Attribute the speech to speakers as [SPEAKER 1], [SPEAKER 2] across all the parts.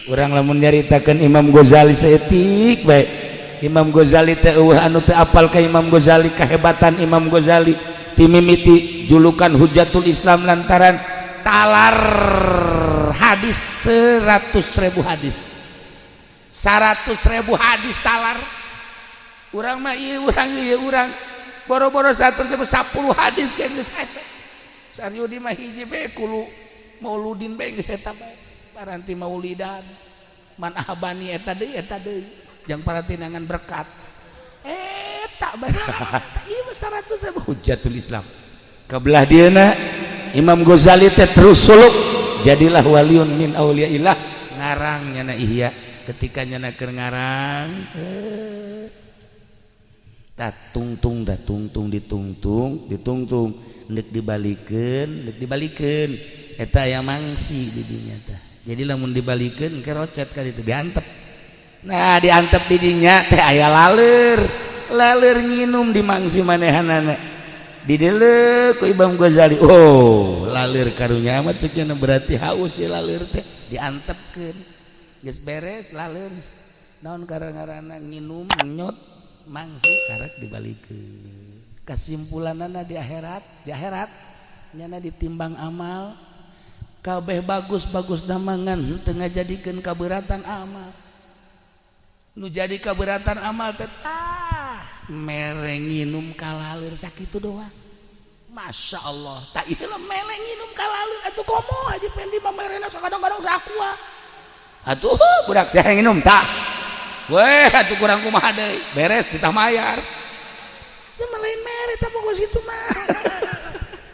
[SPEAKER 1] Urang lamun nyaritakeun Imam Ghazali saeutik bae. Imam Ghazali teh eueuh anu teu apal ka Imam Ghazali, kahebatan Imam Ghazali ti mimiti julukan Hujatul Islam lantaran talar hadis 100.000 hadis. 100.000 hadis talar. Urang mah ieu urang boro-boro 100.000 10 hadis geus hese. Saryudi mah hiji bae kulo mauludin bae geus eta bae. Paranti maulidan man ahabani eta deui jang paratinangan berkat eta bae ieu 100.000 Hujatul Islam kabelah dieuna Imam Ghazali teh terus suluk jadilah waliun min auliyaillah ngarang nyana ihya ketika nyana keur ngarang tungtung ditungtung neuk dibalikeun eta aya mangsi di dinya teh jadi lamun dibalikeun ke rocet ka ditu diantep nah diantep di dinya teh aya laleur nginum di mangsi manehanana dideleuk ku Imam Ghazali oh laleur karunya mah ceuk berarti haus ya laleur teh diantepkeun geus beres laleur naon ngaranna nginum nyot mangsi karek dibalikeun kesimpulanana di akhirat nyana ditimbang amal kabeh bagus damangan teu ngajadikeun kabeuratan amal nu jadi kabeuratan amal teh mere nginum kalaleur sakitu doang Masya Allah tak ieu lah mere nginum kalaleur atuh komo aja pendi mah merena kadang-kadang sakua atuh budak saya nginum tak weh atuh kurang kumaha deui beres ditah mayar teu mah lain mere tah pokos kitu mah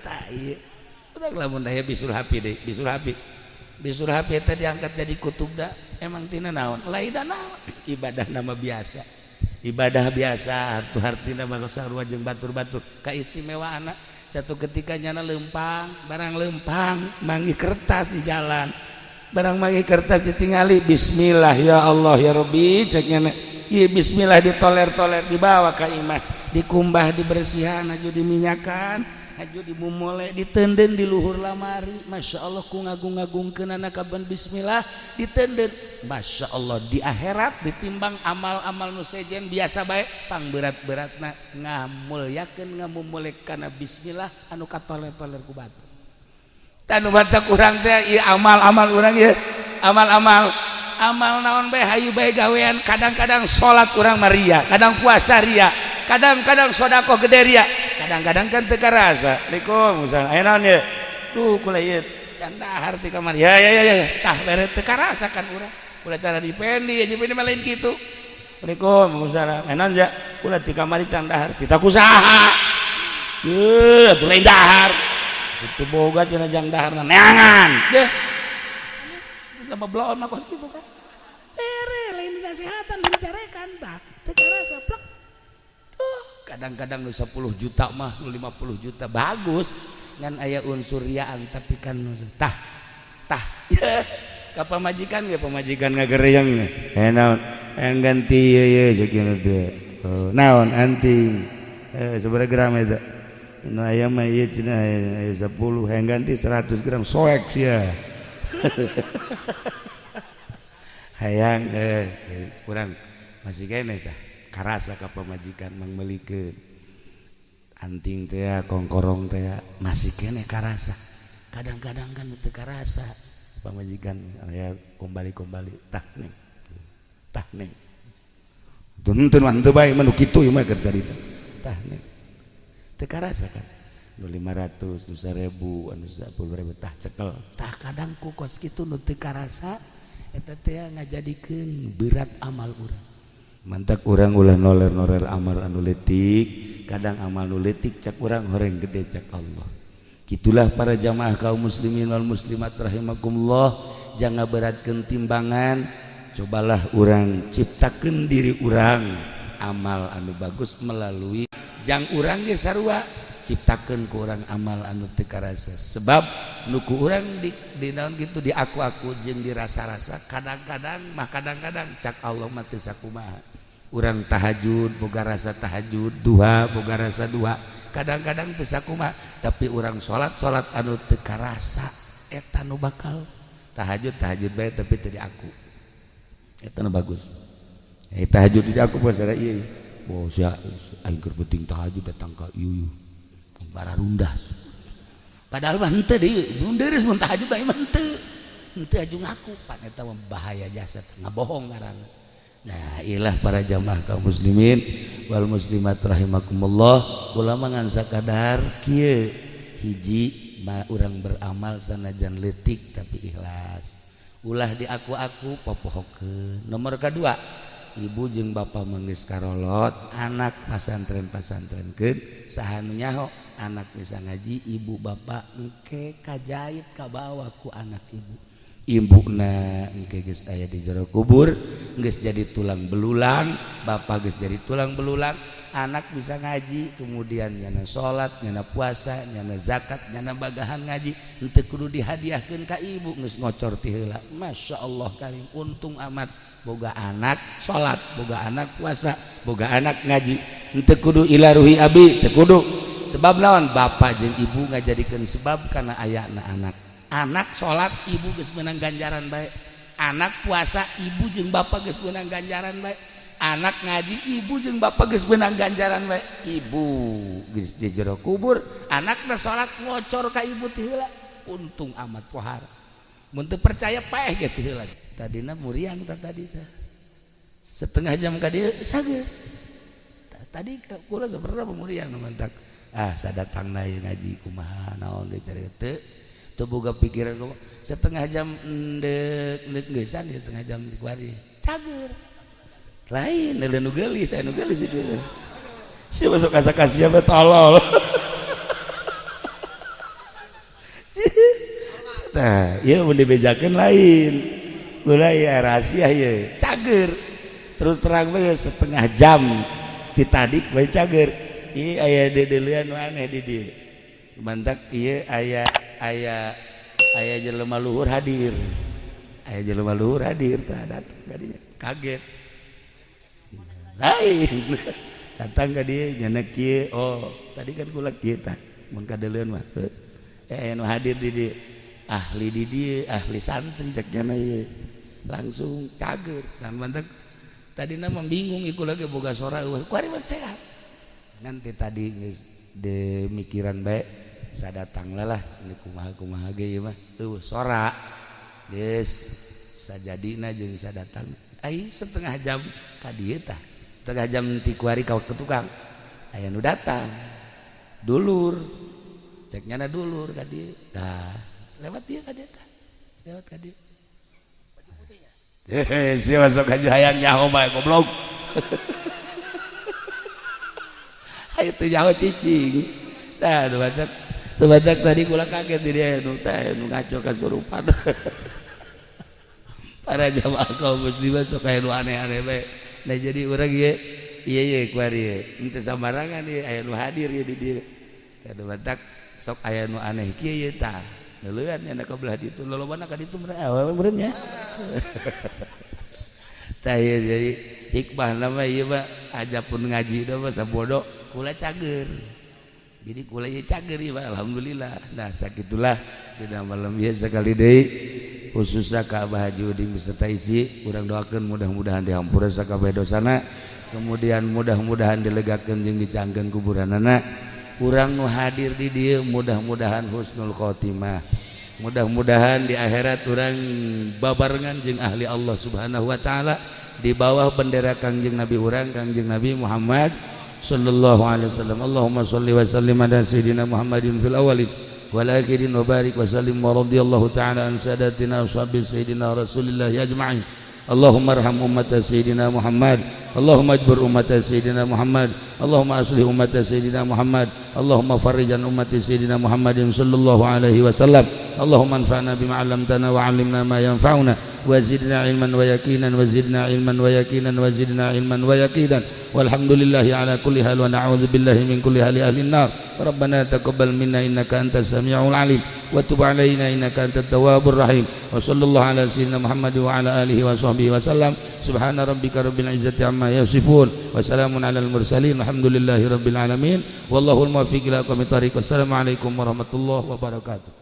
[SPEAKER 1] tah ieu udah lamun daya bisul hapi deh bisul hapi eta diangkat jadi kutubda emang tina naon lain naon ibadah nama biasa hartina mah sarua jeung batur-batur kaistimewaan satu ketika nyana lempang barang lempang manggih kertas di jalan barang manggih kertas ditingali bismillah ya Allah ya Rabbi cek nyana ieu bismillah ditoler-toler dibawa ka imah dikumbah dibersihan aju diminyakan aju dimumole ditenden di luhur lamari Masya Allah ku ngagung-ngagungkeun anak kaban bismillah ditenden Masya Allah di akhirat ditimbang amal-amal nu sejen biasa bae pang berat-beratna ngamulyakeun ngamumulekana bismillah anu katoler-toler ku batu tanu batak urang teh ieu amal-amal urang ieu amal-amal naon bae hayu bae gawean kadang-kadang salat urang maria kadang puasa ria kadang-kadang sodako gede ria kadang-kadang kan teu karasa Assalamualaikum aya naon ye tuh kula ieu can dahar ti kamar ya tah bere teu karasa kan urang kula cara dipendi mah lain kitu Waalaikumsalam aya naon ja kula ti kamari can dahar kita kusaha ye atuh lain dahar kitu boga cenah jang daharna neangan deh lama bloon mah kos kitu kan bere lain dinasehatan dicarekan tah teu karasa plek kadang-kadang nu 10 juta mah nu 50 juta bagus ngan aya unsur riaan tapi kan tah ka pamajikan ge pamajikan ngagereuyang naon yang ganti ieu ceuk ieu teh naon anting sabaraha gram eta nu aya mah ieu cenah aya 10 yang ganti 100 gram soek sia hayang kurang masih kene tah karasa ka pamajikan mangmelikeun anting teh kongkorong teh masih kene karasa kadang-kadang kan teu karasa pamajikan aya kombali tah neng tun teu bae mah nu kitu ieu mah keur tadi tah neng teu karasa kan nu 500 nu 1000 anu 10.000 tah cekel tah kadang ku kos kitu nu teu karasa eta teh ngajadikeun berat amal urang mantak urang ulah noler amal anu leutik kadang amal nu leutik cak urang horeng gede cak Allah gitulah para jamaah kaum muslimin wal muslimat rahimakumullah jangan beratkeun timbangan cobalah urang ciptakeun diri urang amal anu bagus melalui jang urang ge sarua ciptakeun ku urang amal anu teu karasa sebab nu ku urang di naon kitu di aku-aku jeung dirasa-rasa kadang-kadang cak Allah mah teu sakumaha urang tahajud boga rasa tahajud duha boga rasa duha kadang-kadang teu sakumaha tapi urang salat anu teu karasa eta nu bakal tahajud bae tapi tadi aku eta bagus tahajud di aku bahasa ieu oh sia aing keur penting tahajud datang ka ieu bara rundas padahal mah henteu deui bundeureus mun tahajud bae mah henteu ajung aku pan eta mah bahaya jasad ngabohong ngaranna. Nah ilah para jamaah kaum muslimin wal muslimat rahimakumullah ulama ngan sakadar kieu hiji urang beramal sanajan leutik tapi ikhlas ulah di aku popohokeun. Nomor kedua ibu jeung bapa manggeus karolot anak pasantren-pasantrenkeun saha nu nyaho anak bisa ngaji ibu bapa engke kajait kabawa ku anak ibuna engke geus aya di jero kubur geus jadi tulang belulang bapa geus jadi tulang belulang anak bisa ngaji kemudian nyana salat nyana puasa nyana zakat nyana bagahan ngaji henteu kudu dihadiahkeun ka ibu geus ngocor ti heula masyaallah karim untung amat boga anak salat boga anak puasa boga anak ngaji henteu kudu ila ruhi abi teu kudu sebab naon bapa jeung ibu ngajadikeun sebab kana ayana anak salat ibu geus meunang ganjaran bae anak puasa ibu jeung bapa geus meunang ganjaran bae anak ngaji ibu jeung bapa geus meunang ganjaran bae ibu geus di jero kubur anakna salat ngocor ka ibu ti heula untung amat pohara mun teu percaya paeh ge ti heula tadina muriang tadi setengah jam ka dieu sageus tadi kula sabarna muriang mantak sadatangna ngaji kumaha naon ge cari teu boga pikiran setengah jam endek geusan setengah jam kuari cager lain nu geulis anu geulis itu si masuk asa-kasia mah tolol nah ieu mun dibejakeun lain mulai ya rahasia ieu cager terus terang bae setengah jam ditadik bae cager ieu aya dedeleuan maneh di dieu mantak ieu aya jelema luhur hadir tah datang ka dieu kaget lain datang ka dieu nyana kieu oh tadi kan kula kieu tah mun kadeuleun mah nu hadir di dieu ahli di dieu ahli santri cek nyana ieu langsung cager dan mantek tadina mah bingung iku lagi boga sora kuari mah sehat nanti tadi geus demikiran bae sadatang lah ini kumaha ge ieu mah sora geus sajadina jeung sadatang ai setengah jam ka dieu tah setengah jam ti kuari ka tukang aya nu datang dulur cek nyana dulur ka dieu tah lewat dieu ka dieu tah lewat ka dieu baju putihnya si masuk ka hayang nyaho bae goblok ayo teu nyaho cicing tah badak tadi kula kaget di dia nu ngaco kasurupan para jamaah kaum muslimin sok aya nu aneh-aneh bae nah jadi urang ieu ieu kuari henteu sambarangan ieu aya nu hadir ieu di dieu kada badak sok aya nu aneh kieu ieu tah neuleuan nya ka belah ditu lolobana ka ditu meureun nya tah ieu jadi hikmahna mah ieu mah ajapun ngaji da mah sabodo kula cager jadi kula ieu cager ieu alhamdulillah nah sakitulah dina malam ieu sakali deui khususna ka Abah Haji Uding beserta isi urang doakeun mudah-mudahan dihampura sakabeh dosana kemudian mudah-mudahan dilegakeun jeung dicangkeun kuburanana urang nu hadir di dieu mudah-mudahan husnul khotimah mudah-mudahan di akhirat urang babarengan jeung ahli Allah Subhanahu wa taala di bawah bendera Kangjeng Nabi urang Kangjeng Nabi Muhammad sallallahu alaihi wasallam Allahumma shalli wa sallim ala sayidina Muhammadin fil awwalin wal akhirin wa barik wa sallim wa radhiyallahu ta'ala an sadatina ashabi sayidina Rasulillah ajma'in Allahumma arham ummata sayidina Muhammad Allahumma ajbur ummata sayidina Muhammad Allahumma aslih ummata sayidina Muhammad Allahumma farrijan ummati sayidina Muhammadin sallallahu alaihi wasallam Allahumma anfa'na bima 'allamtana wa 'allimna ma yanfa'una wa zidna ilman wa yaqinan wa zidna ilman wa yaqinan wa zidna ilman wa yaqinan walhamdulillahi ala kulli hal wa na'udzu billahi min kulli hali ahli an-nar rabbana taqabbal minna innaka antas samiul alim wa tub alaina innaka antat tawwabur rahim wa sallallahu ala sayyidina Muhammad wa ala alihi wa sahbihi wa sallam subhana rabbika rabbil izzati amma yasifun wa salamun alal mursalin alhamdulillahi rabbil alamin wallahu al-muwaffiq ila aqwamit thariq wassalamu alaikum warahmatullahi wabarakatuh.